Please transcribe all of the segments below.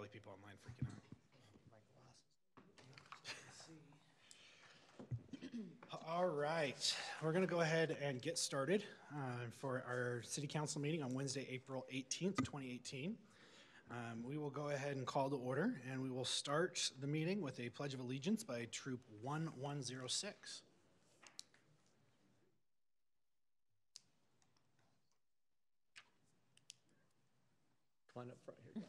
probably people online freaking out. All right, we're going to go ahead and get started for our City Council meeting on Wednesday, April 18th, 2018. We will go ahead and call to order, and we will start the meeting with a Pledge of Allegiance by Troop 1106. Come on up front here.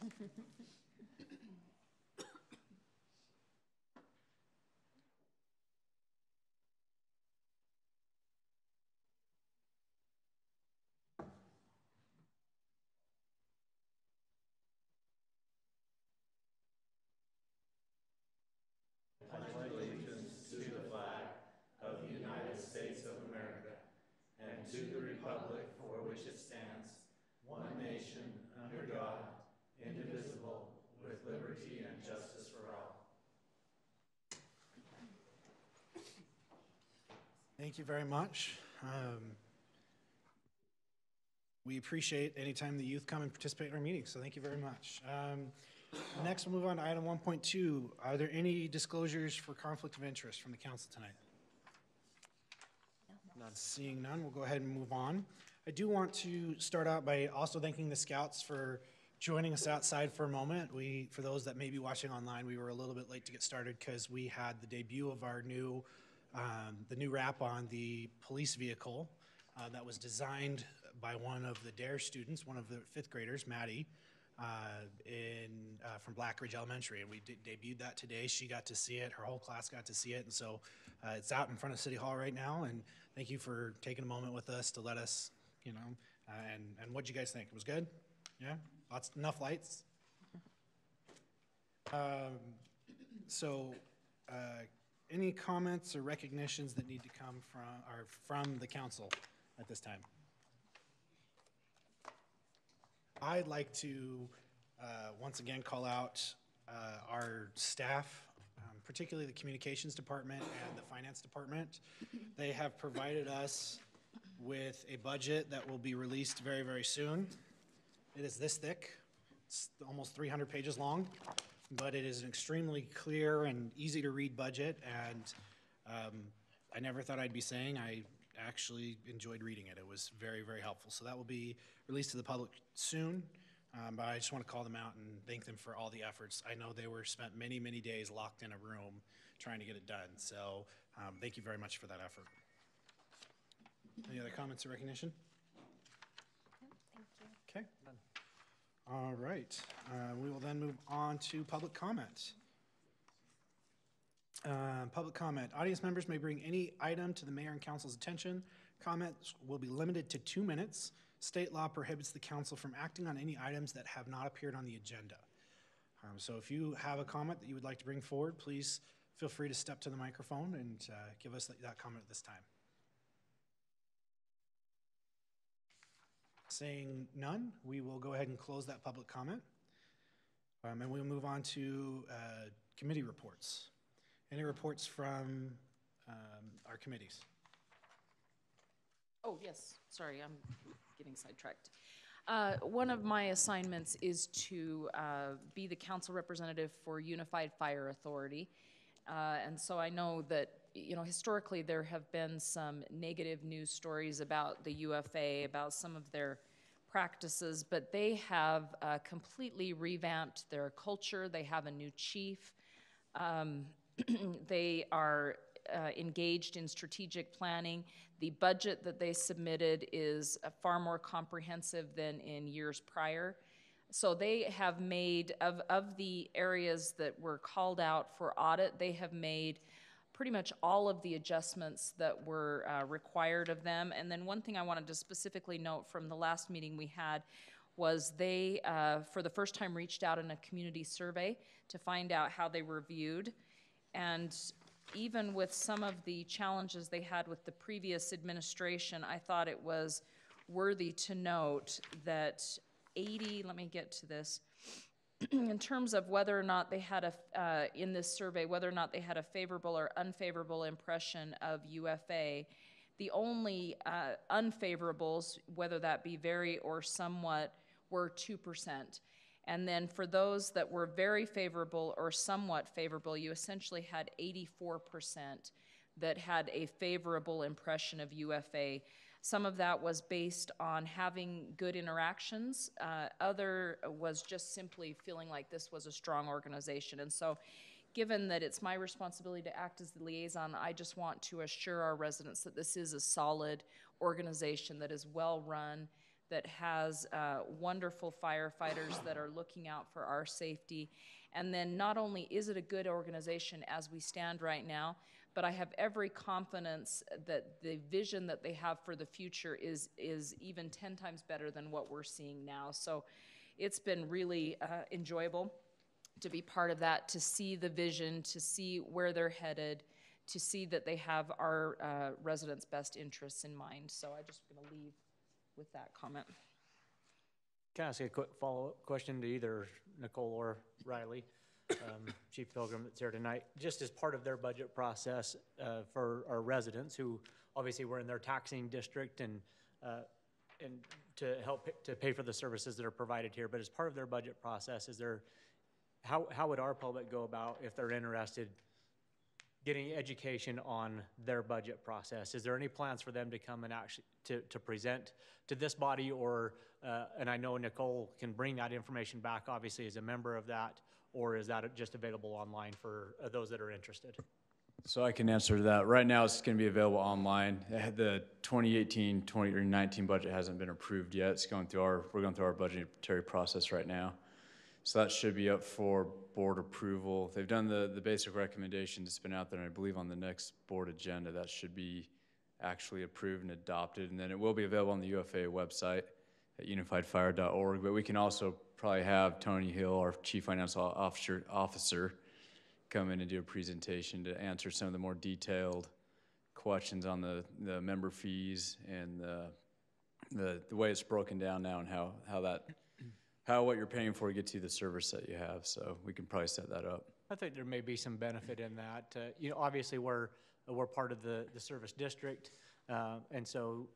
to the republic for which it stands, one nation, under God, indivisible, with liberty and justice for all. Thank you very much. We appreciate any time the youth come and participate in our meetings, so thank you very much. Next, we'll move on to item 1.2. Are there any disclosures for conflict of interest from the council tonight? None. Seeing none, we'll go ahead and move on. I do want to start out by also thanking the Scouts for joining us outside for a moment. For those that may be watching online, we were a little bit late to get started because we had the debut of our new, the new wrap on the police vehicle that was designed by one of the DARE students, one of the 5th graders, Maddie, from Black Ridge Elementary, and we debuted that today. She got to see it, her whole class got to see it, and so it's out in front of City Hall right now, and thank you for taking a moment with us to let us, you know, and what'd you guys think? It was good? Yeah? Enough lights? Any comments or recognitions that need to come from the council at this time? I'd like to once again call out our staff, particularly the communications department and the finance department. They have provided us with a budget that will be released very, very soon. It is this thick. It's almost 300 pages long, but it is an extremely clear and easy to read budget, and I never thought I'd be saying I actually enjoyed reading it. It was very, very helpful. So that will be released to the public soon, but I just want to call them out and thank them for all the efforts. I know they were spent many, many days locked in a room trying to get it done. So thank you very much for that effort. Any other comments or recognition? No, thank you. Okay. All right. We will then move on to public comment. Public comment. Audience members may bring any item to the mayor and council's attention. Comments will be limited to 2 minutes. State law prohibits the council from acting on any items that have not appeared on the agenda. So if you have a comment that you would like to bring forward, please feel free to step to the microphone and give us that comment at this time. Saying none, we will go ahead and close that public comment. And we'll move on to committee reports. Any reports from our committees? Oh, yes. Sorry, I'm getting sidetracked. One of my assignments is to be the council representative for Unified Fire Authority. And so I know that, you know, historically there have been some negative news stories about the UFA, about some of their practices, but they have completely revamped their culture. They have a new chief. They are engaged in strategic planning. The budget that they submitted is far more comprehensive than in years prior. So they have made, of the areas that were called out for audit, they have made pretty much all of the adjustments that were required of them. And then one thing I wanted to specifically note from the last meeting we had was they, for the first time, reached out in a community survey to find out how they were viewed. And even with some of the challenges they had with the previous administration, I thought it was worthy to note that 80, let me get to this, in terms of whether or not they had in this survey, whether or not they had a favorable or unfavorable impression of UFA, the only unfavorables, whether that be very or somewhat, were 2%. And then for those that were very favorable or somewhat favorable, you essentially had 84% that had a favorable impression of UFA. Some of that was based on having good interactions. Other was just simply feeling like this was a strong organization. And so given that it's my responsibility to act as the liaison, I just want to assure our residents that this is a solid organization that is well-run, that has wonderful firefighters that are looking out for our safety. And then not only is it a good organization as we stand right now, but I have every confidence that the vision that they have for the future is even 10 times better than what we're seeing now. So it's been really enjoyable to be part of that, to see the vision, to see where they're headed, to see that they have our residents' best interests in mind. So I'm just going to leave with that comment. Can I ask a quick follow-up question to either Nicole or Riley, Chief Pilgrim that's here tonight? Just as part of their budget process for our residents who obviously were in their taxing district and to help to pay for the services that are provided here, but as part of their budget process, is there, how would our public go about if they're interested getting education on their budget process? Is there any plans for them to come and actually to present to this body, or and I know Nicole can bring that information back obviously as a member of that, or is that just available online for those that are interested? So I can answer that. Right now it's going to be available online. The 2018-2019 budget hasn't been approved yet. It's going through we're going through our budgetary process right now. So that should be up for board approval. They've done the basic recommendations. It's been out there, and I believe on the next board agenda that should be actually approved and adopted. And then it will be available on the UFA website at unifiedfire.org. But we can also probably have Tony Hill, our Chief Financial Officer, come in and do a presentation to answer some of the more detailed questions on the member fees and the way it's broken down now and how what you're paying for gets you the service that you have. So we can probably set that up. I think there may be some benefit in that. You know, obviously we're part of the service district, and so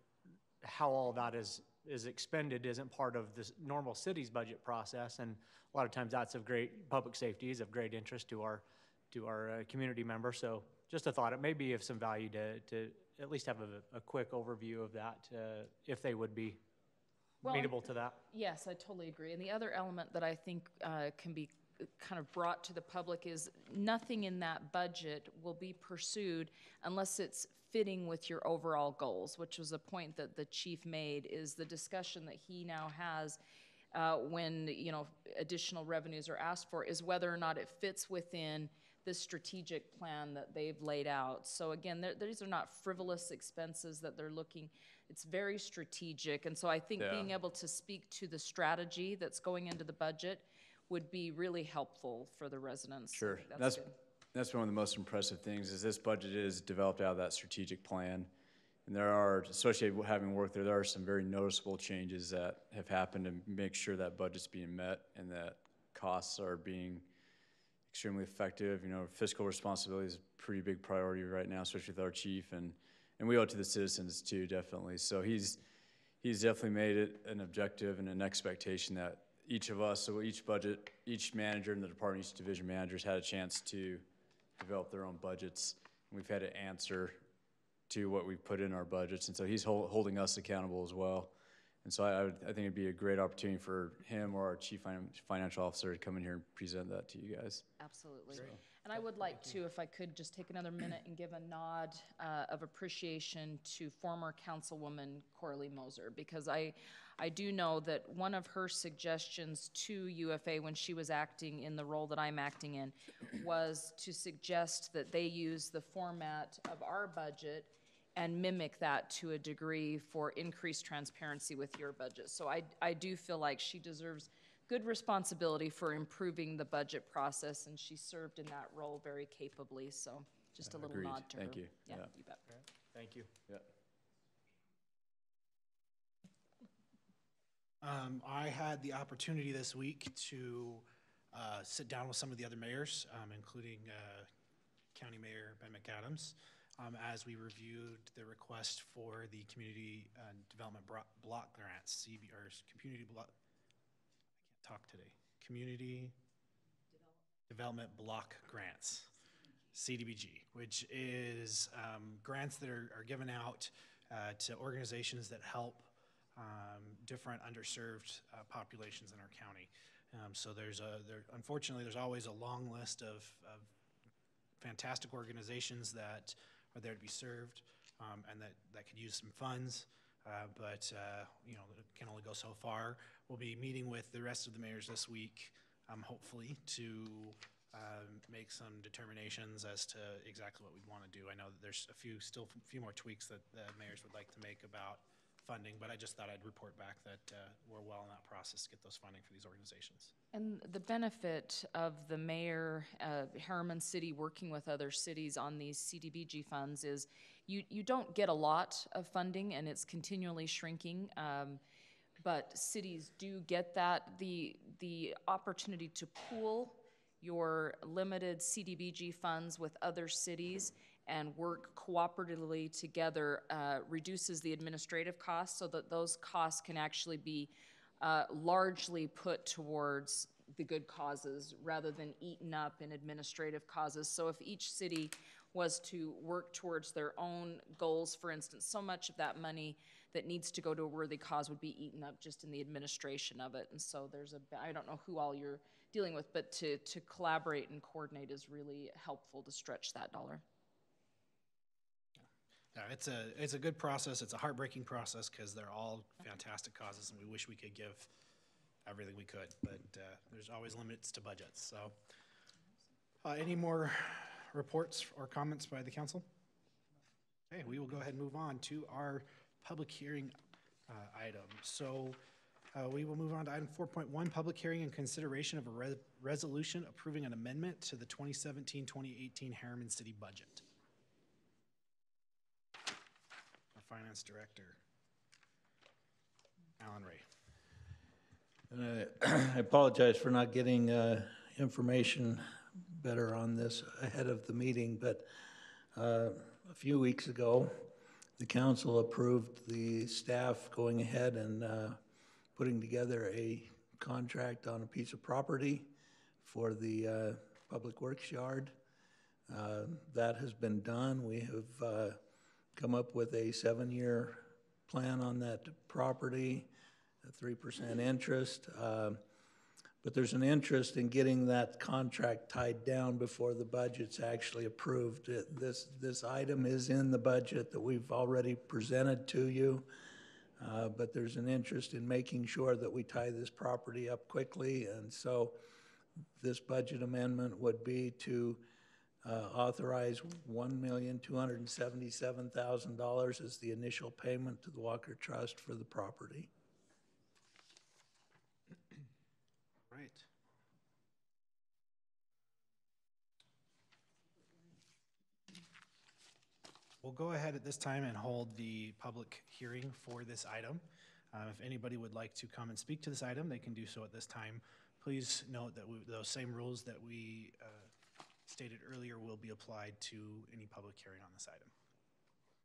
how all that is expended isn't part of this normal city's budget process, and a lot of times that's of great public safety is of great interest to our community members. So just a thought, it may be of some value to at least have a quick overview of that, if they would be amenable to that. Yes, I totally agree. And the other element that I think can be kind of brought to the public is nothing in that budget will be pursued unless it's fitting with your overall goals, which was a point that the chief made, is the discussion that he now has when, you know, additional revenues are asked for, is whether or not it fits within the strategic plan that they've laid out. So again, these are not frivolous expenses that they're looking. It's very strategic, and so I think being able to speak to the strategy that's going into the budget would be really helpful for the residents. Sure, that's been one of the most impressive things, is this budget is developed out of that strategic plan, and there are, associated with having worked there are some very noticeable changes that have happened to make sure that budget's being met and that costs are being extremely effective. You know, fiscal responsibility is a pretty big priority right now, especially with our chief, and we owe it to the citizens too, definitely. So he's definitely made it an objective and an expectation that each of us, so each budget, each manager in the department, each division managers had a chance to develop their own budgets. And we've had to answer to what we've put in our budgets, and so he's holding us accountable as well. And so I think it'd be a great opportunity for him or our chief financial officer to come in here and present that to you guys. Absolutely. And I would like to, if I could, just take another minute and give a nod of appreciation to former Councilwoman Coralie Moser, because I do know that one of her suggestions to UFA when she was acting in the role that I'm acting in was to suggest that they use the format of our budget and mimic that to a degree for increased transparency with your budget. So I do feel like she deserves good responsibility for improving the budget process, and she served in that role very capably. So just a little Agreed. nod to her. Thank you. Yeah, Yeah. you bet. Thank you. Yeah. I had the opportunity this week to sit down with some of the other mayors, including County Mayor Ben McAdams, as we reviewed the request for the Community Development Block Grants, community block. I can't talk today. Community Development Block Grants, CDBG, which is grants that are given out to organizations that help different underserved populations in our county. So unfortunately, there's always a long list of fantastic organizations that are there to be served and that could use some funds. But it can only go so far. We'll be meeting with the rest of the mayors this week, hopefully, to make some determinations as to exactly what we'd want to do. I know that there's still a few more tweaks that the mayors would like to make about funding, but I just thought I'd report back that we're well in that process to get those funding for these organizations. And the benefit of the mayor, Herriman City, working with other cities on these CDBG funds is you don't get a lot of funding, and it's continually shrinking. But cities do get that. The opportunity to pool your limited CDBG funds with other cities and work cooperatively together reduces the administrative costs, so that those costs can actually be largely put towards the good causes rather than eaten up in administrative causes. So if each city was to work towards their own goals, for instance, so much of that money that needs to go to a worthy cause would be eaten up just in the administration of it. And so I don't know who all you're dealing with, but to collaborate and coordinate is really helpful to stretch that dollar. Yeah, it's a good process. It's a heartbreaking process because they're all fantastic causes, and we wish we could give everything we could, but there's always limits to budgets. So any more reports or comments by the council? Okay, we will go ahead and move on to our public hearing item. So we will move on to item 4.1, public hearing and consideration of a resolution approving an amendment to the 2017-2018 Herriman City budget. Our Finance Director, Alan Ray. And I apologize for not getting information better on this ahead of the meeting, but a few weeks ago, the council approved the staff going ahead and putting together a contract on a piece of property for the public works yard. That has been done. We have come up with a 7-year plan on that property, a 3% interest. But there's an interest in getting that contract tied down before the budget's actually approved. This item is in the budget that we've already presented to you, but there's an interest in making sure that we tie this property up quickly. And so this budget amendment would be to authorize $1,277,000 as the initial payment to the Walker Trust for the property. Right. We'll go ahead at this time and hold the public hearing for this item. If anybody would like to come and speak to this item, they can do so at this time. Please note that those same rules that we stated earlier will be applied to any public hearing on this item.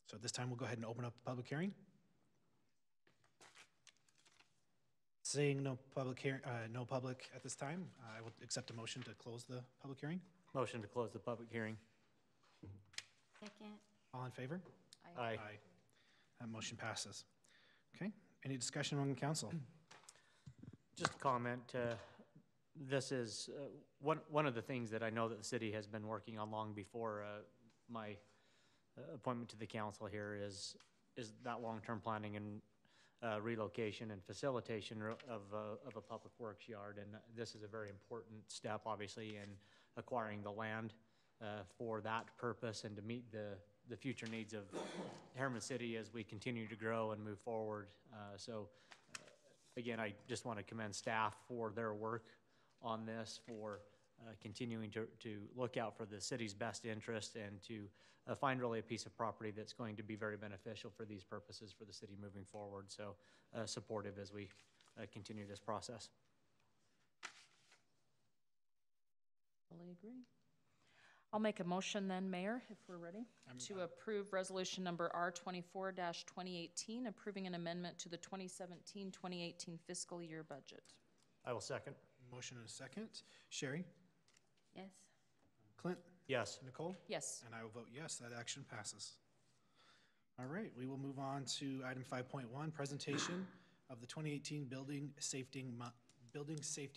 So at this time, we'll go ahead and open up the public hearing. Seeing no public at this time, I will accept a motion to close the public hearing. Motion to close the public hearing. Second. All in favor? Aye. That motion passes. Okay, any discussion among the council? Just a comment, this is one of the things that I know that the city has been working on long before my appointment to the council here is that long-term planning and relocation and facilitation of a public works yard. And this is a very important step, obviously, in acquiring the land for that purpose and to meet the future needs of Herriman City as we continue to grow and move forward. Again, I just want to commend staff for their work on this, for continuing to look out for the city's best interest and to find really a piece of property that's going to be very beneficial for these purposes for the city moving forward. So supportive as we continue this process. Fully agree. I'll make a motion then, Mayor, if we're ready, to approve resolution number R24-2018, approving an amendment to the 2017-2018 fiscal year budget. I will second. Motion and a second. Sherry? Yes. Clint? Yes. Nicole? Yes. And I will vote yes, that action passes. All right, we will move on to item 5.1, presentation of the 2018 Building Safety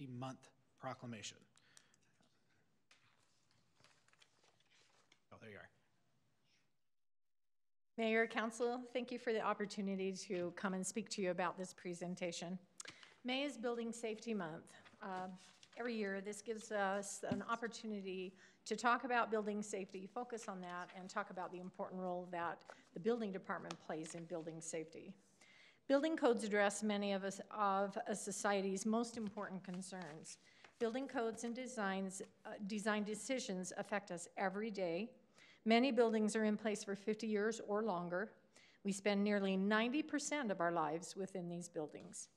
Month proclamation. Oh, there you are. Mayor, Council, thank you for the opportunity to come and speak to you about this presentation. May is Building Safety Month. Every year, this gives us an opportunity to talk about building safety, focus on that, and talk about the important role that the building department plays in building safety. Building codes address many of a society's most important concerns. Building codes and design decisions affect us every day. Many buildings are in place for 50 years or longer. We spend nearly 90% of our lives within these buildings.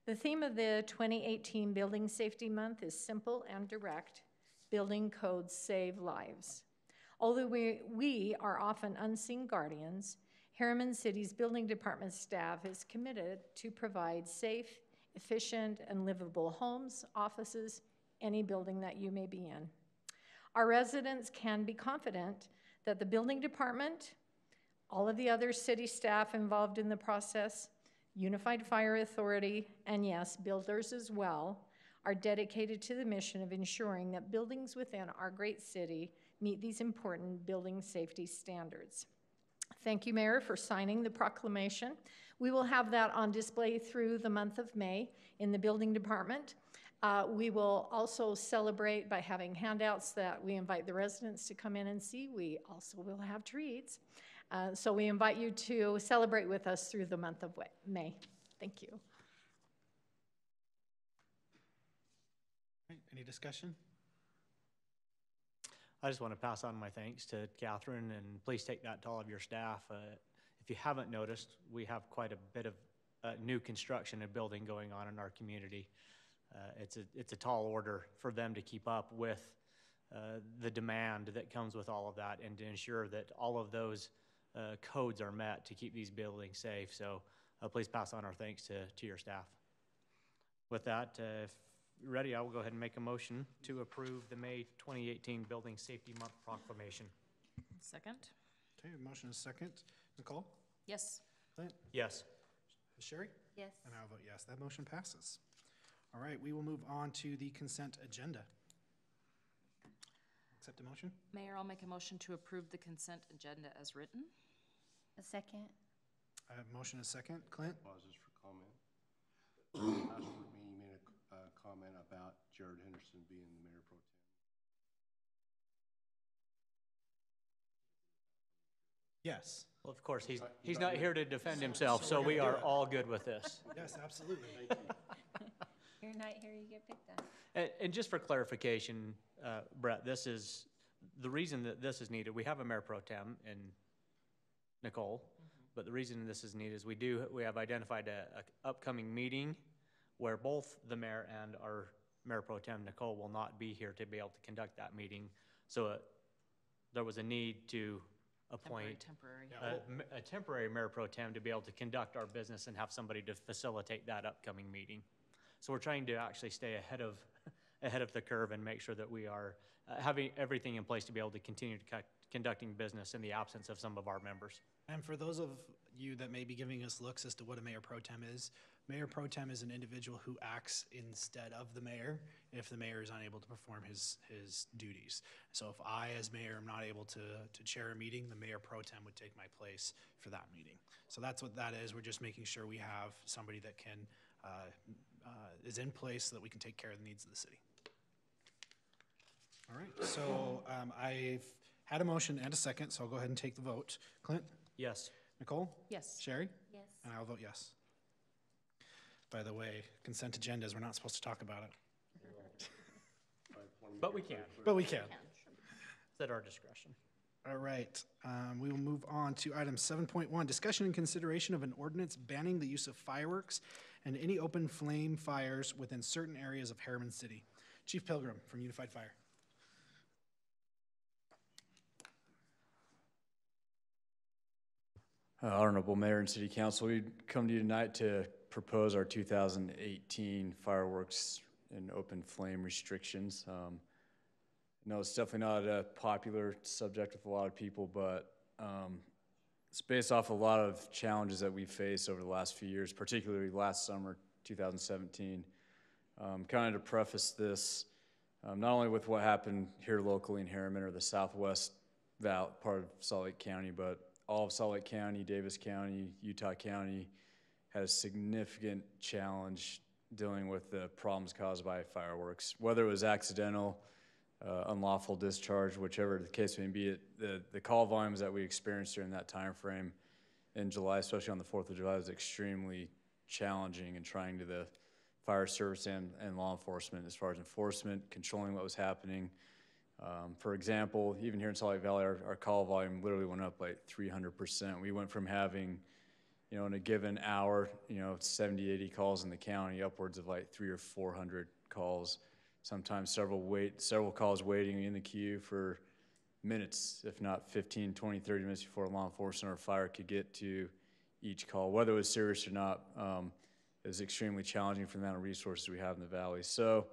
The theme of the 2018 Building Safety Month is simple and direct. Building codes save lives. Although we are often unseen guardians, Herriman City's building department staff is committed to provide safe, efficient, and livable homes, offices, any building that you may be in. Our residents can be confident that the building department, all of the other city staff involved in the process, Unified Fire Authority, and yes, builders as well, are dedicated to the mission of ensuring that buildings within our great city meet these important building safety standards. Thank you, Mayor, for signing the proclamation. We will have that on display through the month of May in the building department. We will also celebrate by having handouts that we invite the residents to come in and see. We also will have treats. So we invite you to celebrate with us through the month of May. Thank you. All right, any discussion? I just want to pass on my thanks to Catherine, and please take that to all of your staff. If you haven't noticed, we have quite a bit of new construction and building going on in our community. It's a tall order for them to keep up with the demand that comes with all of that, and to ensure that all of those codes are met to keep these buildings safe. So please pass on our thanks to your staff. With that, if you're ready, I will go ahead and make a motion to approve the May 2018 Building Safety Month proclamation. Second? Okay, motion is second. Nicole? Yes. Clint? Yes. Sherry? Yes. And I'll vote yes, that motion passes. All right, we will move on to the consent agenda. Accept a motion? Mayor, I'll make a motion to approve the consent agenda as written. A second. I have motion is second. Clint? Pauses for comment. Last board meeting, you made a comment about Jared Henderson being the mayor pro tem. Yes. Well, of course, he's not here to defend himself, so we are all good with this. Yes, absolutely. You're not here, you get picked on. And just for clarification, Brett, this is, the reason that this is needed, we have a mayor pro tem in Nicole, but the reason this is needed is we have identified a upcoming meeting where both the mayor and our mayor pro tem, Nicole, will not be here to be able to conduct that meeting. So there was a need to appoint a temporary mayor pro tem to be able to conduct our business and have somebody to facilitate that upcoming meeting. So we're trying to actually stay ahead of the curve and make sure that we are having everything in place to be able to continue to conducting business in the absence of some of our members. And for those of you that may be giving us looks as to what a mayor pro tem is an individual who acts instead of the mayor if the mayor is unable to perform his duties. So if I, as mayor, am not able to chair a meeting, the mayor pro tem would take my place for that meeting. So that's what that is. We're just making sure we have somebody that can is in place so that we can take care of the needs of the city. All right, so I've had a motion and a second, so I'll go ahead and take the vote. Clint? Yes. Nicole? Yes. Sherry? Yes. And I'll vote yes. By the way, consent agendas, we're not supposed to talk about it. But we can. But we can. It's at our discretion. All right, we will move on to item 7.1, discussion and consideration of an ordinance banning the use of fireworks and any open flame fires within certain areas of Herriman City. Chief Pilgrim from Unified Fire. Honorable Mayor and City Council, we come to you tonight to propose our 2018 fireworks and open flame restrictions. No, it's definitely not a popular subject with a lot of people, but it's based off a lot of challenges that we faced over the last few years, particularly last summer, 2017. Kind of to preface this, not only with what happened here locally in Herriman or the southwest part of Salt Lake County, but all of Salt Lake County, Davis County, Utah County had a significant challenge dealing with the problems caused by fireworks, whether it was accidental, unlawful discharge, whichever the case may be. The call volumes that we experienced during that time frame in July, especially on the 4th of July, was extremely challenging and trying to the fire service and law enforcement as far as enforcement, controlling what was happening. For example, even here in Salt Lake Valley, our call volume literally went up like 300%. We went from having, in a given hour, 70, 80 calls in the county, upwards of like 300 or 400 calls. Sometimes several calls waiting in the queue for minutes, if not 15, 20, 30 minutes before law enforcement or fire could get to each call. Whether it was serious or not, it was extremely challenging for the amount of resources we have in the valley. So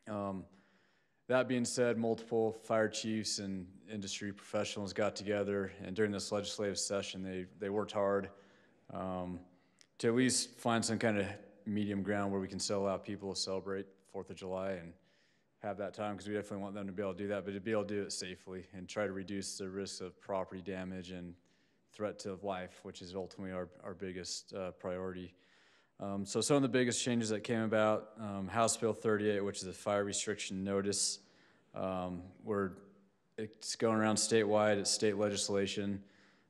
that being said, multiple fire chiefs and industry professionals got together, and during this legislative session, they worked hard to at least find some kind of medium ground where we can still allow people to celebrate 4th of July and have that time, because we definitely want them to be able to do that, but to be able to do it safely and try to reduce the risk of property damage and threat to life, which is ultimately our biggest priority. So some of the biggest changes that came about, House Bill 38, which is a fire restriction notice, where it's going around statewide, it's state legislation.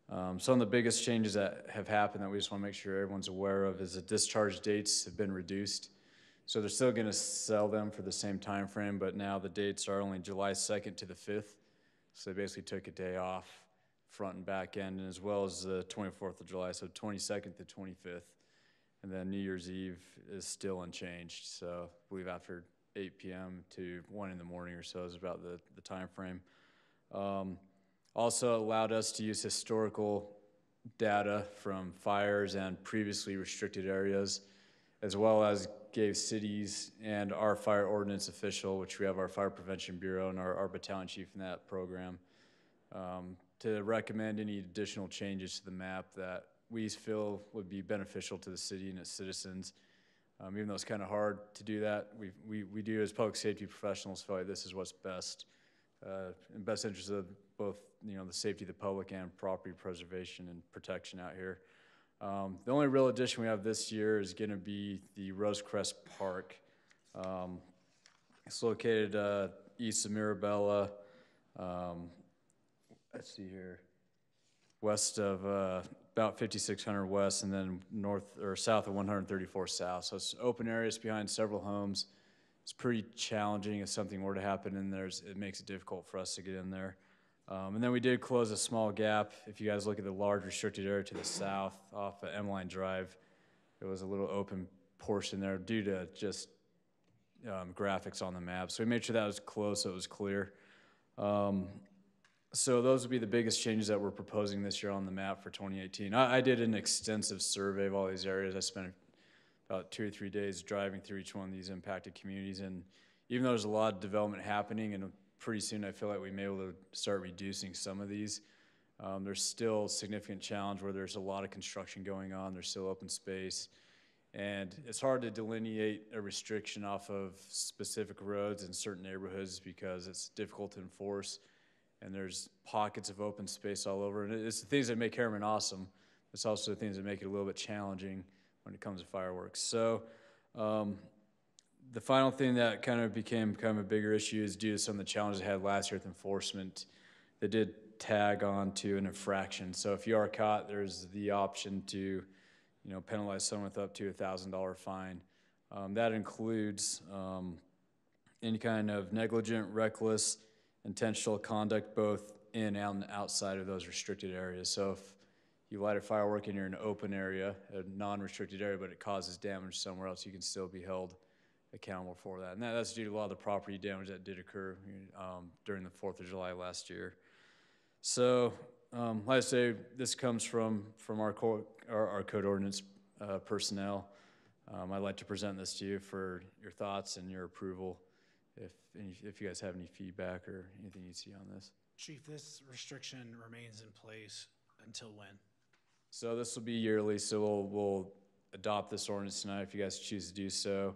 Some of the biggest changes that have happened that we just want to make sure everyone's aware of is the discharge dates have been reduced. So they're still going to sell them for the same time frame, but now the dates are only July 2nd to the 5th. So they basically took a day off, front and back end, and as well as the 24th of July, so 22nd to 25th. And then New Year's Eve is still unchanged. So I believe after 8 p.m. to 1 in the morning or so is about the time frame. Also allowed us to use historical data from fires and previously restricted areas, as well as gave cities and our fire ordinance official, which we have our Fire Prevention Bureau and our battalion chief in that program, to recommend any additional changes to the map that we feel would be beneficial to the city and its citizens. Even though it's kind of hard to do that, we do as public safety professionals feel like this is what's best, in best interest of both the safety of the public and property preservation and protection out here. The only real addition we have this year is going to be the Rosecrest Park. It's located east of Mirabella. Let's see here, west of about 5600 west, and then north or south of 134 south. So it's open areas behind several homes. It's pretty challenging if something were to happen in there. It makes it difficult for us to get in there. And then we did close a small gap. If you guys look at the large restricted area to the south off of M-Line Drive, there was a little open portion there due to just graphics on the map. So we made sure that was closed so it was clear. So those would be the biggest changes that we're proposing this year on the map for 2018. I did an extensive survey of all these areas. I spent about 2 or 3 days driving through each one of these impacted communities. And even though there's a lot of development happening, and pretty soon I feel like we may be able to start reducing some of these, there's still a significant challenge where there's a lot of construction going on. There's still open space. And it's hard to delineate a restriction off of specific roads in certain neighborhoods because it's difficult to enforce. And there's pockets of open space all over. And it's the things that make Herriman awesome. It's also the things that make it a little bit challenging when it comes to fireworks. So the final thing that kind of became a bigger issue is due to some of the challenges I had last year with enforcement. They did tag on to an infraction. So if you are caught, there's the option to penalize someone with up to $1,000 fine. That includes any kind of negligent, reckless, intentional conduct both in and outside of those restricted areas. So if you light a firework and you're in an open area, a non-restricted area, but it causes damage somewhere else, you can still be held accountable for that. And that's due to a lot of the property damage that did occur during the 4th of July last year. So like I say, this comes from our code ordinance personnel. I'd like to present this to you for your thoughts and your approval, if you guys have any feedback or anything you see on this. Chief, this restriction remains in place until when? So this will be yearly, so we'll adopt this ordinance tonight if you guys choose to do so,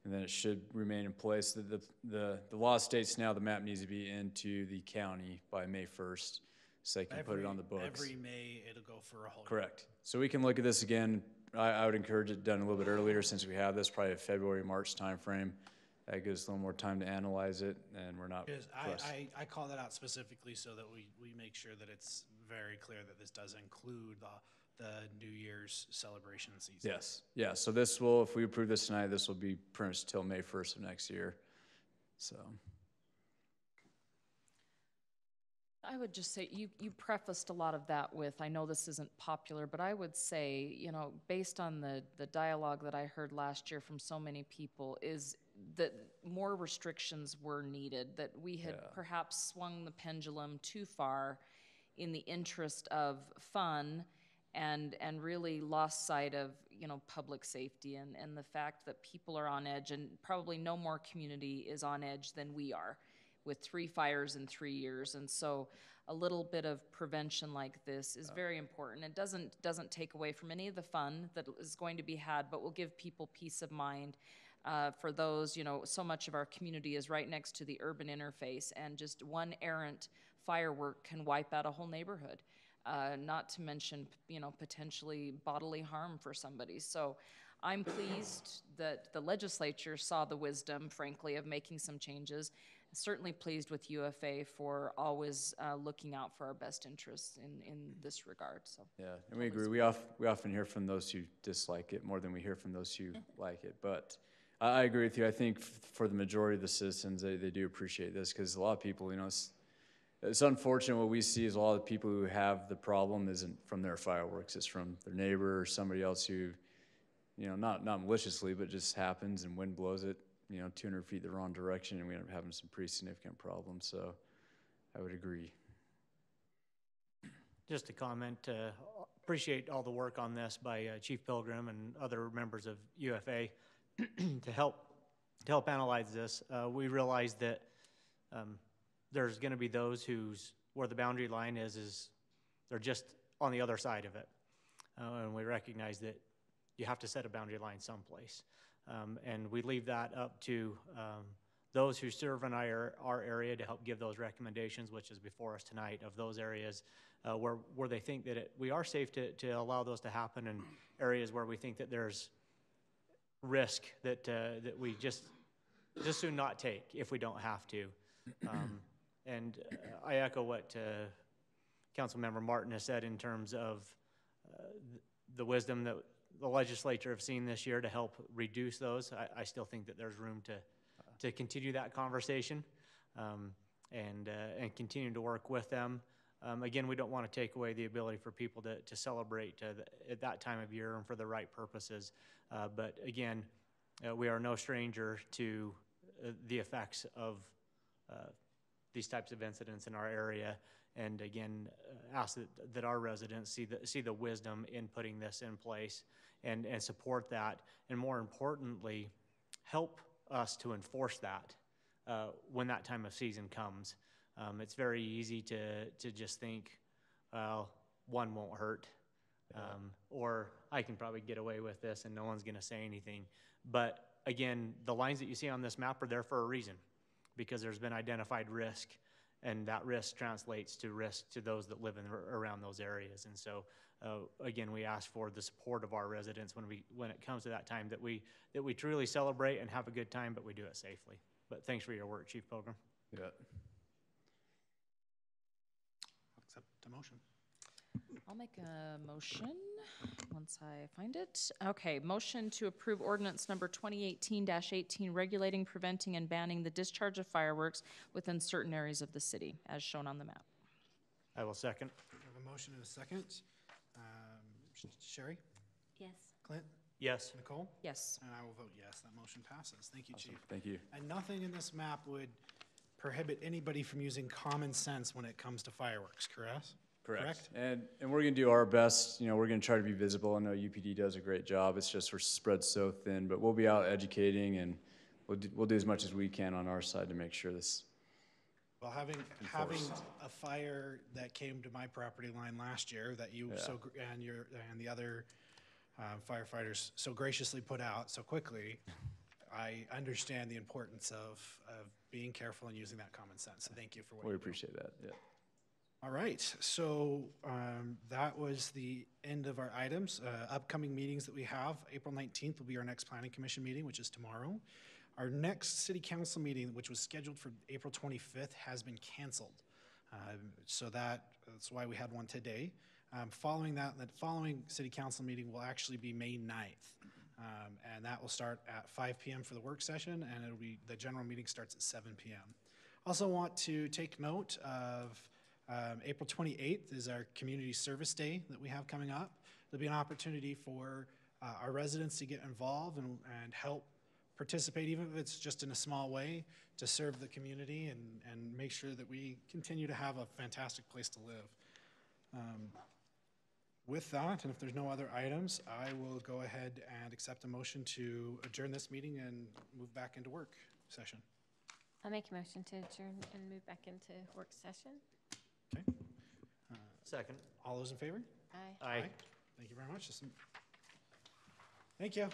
and then it should remain in place. The law states now the map needs to be into the county by May 1st, so they can put it on the books. Every May, it'll go for a whole year. Correct. So we can look at this again. I would encourage it done a little bit earlier since we have this, probably a February, March timeframe. That gives us a little more time to analyze it, and we're not pressed. I call that out specifically so that we make sure that it's very clear that this does include the New Year's celebration season. Yes, yeah, so this will, if we approve this tonight, this will be pretty much till May 1st of next year, so. I would just say, you prefaced a lot of that with, I know this isn't popular, but I would say, you know, based on the dialogue that I heard last year from so many people, is that more restrictions were needed, that we had perhaps swung the pendulum too far in the interest of fun and really lost sight of, you know, public safety and the fact that people are on edge, and probably no more community is on edge than we are, with 3 fires in 3 years. And so a little bit of prevention like this is very important. It doesn't take away from any of the fun that is going to be had, but will give people peace of mind. For those, you know, so much of our community is right next to the urban interface, and just one errant firework can wipe out a whole neighborhood. Not to mention, you know, potentially bodily harm for somebody. So I'm pleased that the legislature saw the wisdom, frankly, of making some changes. Certainly pleased with UFA for always looking out for our best interests in this regard. So yeah, and we agree. We often hear from those who dislike it more than we hear from those who like it. But I agree with you. I think for the majority of the citizens, they do appreciate this, because a lot of people, you know, it's unfortunate what we see is a lot of people who have the problem isn't from their fireworks. It's from their neighbor or somebody else who, you know, not maliciously, but just happens and wind blows it, you know, 200 feet the wrong direction, and we end up having some pretty significant problems. So I would agree. Just a comment, appreciate all the work on this by Chief Pilgrim and other members of UFA to help analyze this. We realize that there's going to be those where the boundary line is they're just on the other side of it, and we recognize that you have to set a boundary line someplace, and we leave that up to those who serve in our area to help give those recommendations, which is before us tonight, of those areas where they think that we are safe to allow those to happen, and areas where we think that there's risk that we just soon not take if we don't have to. And I echo what Councilmember Martin has said in terms of the wisdom that the legislature have seen this year to help reduce those. I still think that there's room to continue that conversation and continue to work with them. Again, we don't want to take away the ability for people to celebrate at that time of year and for the right purposes. But again, we are no stranger to the effects of these types of incidents in our area, and again, ask that our residents see the wisdom in putting this in place and support that, and more importantly, help us to enforce that when that time of season comes. It's very easy to just think, well, one won't hurt, or I can probably get away with this and no one's going to say anything. But again, the lines that you see on this map are there for a reason, because there's been identified risk, and that risk translates to risk to those that live around those areas. And so, again, we ask for the support of our residents when it comes to that time, that we truly celebrate and have a good time, but we do it safely. But thanks for your work, Chief Pilgrim. Yeah. Accept the motion. I'll make a motion once I find it. Okay, motion to approve ordinance number 2018-18, regulating, preventing, and banning the discharge of fireworks within certain areas of the city, as shown on the map. I will second. We have a motion and a second. Sherry? Yes. Clint? Yes. Nicole? Yes. And I will vote yes. That motion passes. Thank you, Awesome. Chief. Thank you. And nothing in this map would prohibit anybody from using common sense when it comes to fireworks, correct? correct? And we're gonna do our best, you know, we're gonna try to be visible. I know UPD does a great job. It's just we're spread so thin, but we'll be out educating and we'll do as much as we can on our side to make sure this. Well, having a fire that came to my property line last year that you and the other firefighters so graciously put out so quickly, I understand the importance of being careful and using that common sense. So thank you for what We you do. appreciate that, yeah. All right, so that was the end of our items. Upcoming meetings that we have, April 19th will be our next Planning Commission meeting, which is tomorrow. Our next City Council meeting, which was scheduled for April 25th, has been canceled. So that's why we had one today. Following that, the following City Council meeting will actually be May 9th. And that will start at 5 p.m. for the work session, and the general meeting starts at 7 p.m. Also want to take note of April 28th is our Community Service Day that we have coming up. There'll be an opportunity for our residents to get involved and help participate, even if it's just in a small way, to serve the community and make sure that we continue to have a fantastic place to live. With that, and if there's no other items, I will go ahead and accept a motion to adjourn this meeting and move back into work session. I'll make a motion to adjourn and move back into work session. Okay. Second. All those in favor? Aye. Aye. Thank you very much. Thank you.